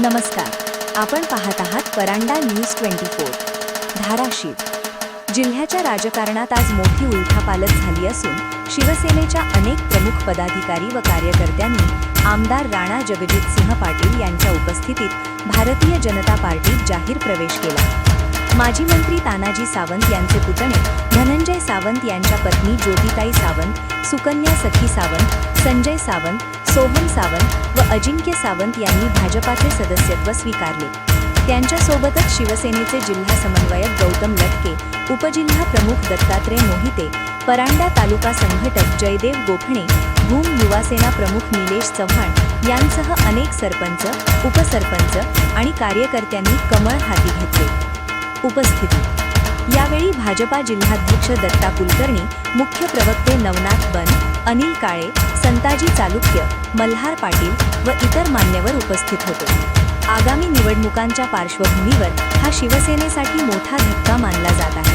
नमस्कार, आपण पाहत आहात परांडा न्यूज 24। धाराशिव जिल्ह्याच्या राजकारणात आज मोठी उलथापालथ झाली असून शिवसेनेच्या अनेक प्रमुख पदाधिकारी व कार्यकर्त्यांनी आमदार राणा जगजितसिंह पाटील यांच्या उपस्थितीत भारतीय जनता पार्टीत जाहीर प्रवेश केला। माजी मंत्री तानाजी सावंत यांचे पुतणे धनंजय सावंत यांच्या पत्नी ज्योतिताई सावंत, सुकन्या सखी सावंत, संजय सावंत, सोहम सावंत व अजिंक्य सावंत यांनी भाजपाचे सदस्यत्व स्वीकारले। त्यांच्यासोबतच शिवसेनेचे जिल्हा समन्वयक गौतम लटके, उपजिल्हा प्रमुख दत्तात्रय मोहिते, परांडा तालुका संघटक जयदेव गोखणे, भूम युवासेना प्रमुख निलेश चव्हाण यांसह अनेक सरपंच, उपसरपंच आणि कार्यकर्त्यांनी कमळ हाती घेतले। उपस्थिती यावेळी भाजपा जिल्हाध्यक्ष दत्ता कुलकर्णी, मुख्य प्रवक्ते नवनाथ बन, अनिल काळे, संताजी चालुक्य, मल्हार पाटील व इतर मान्यवर उपस्थित होते। आगामी निवडणुकांच्या पार्श्वभूमीवर हा शिवसेनेसाठी मोठा धक्का मानला जात आहे।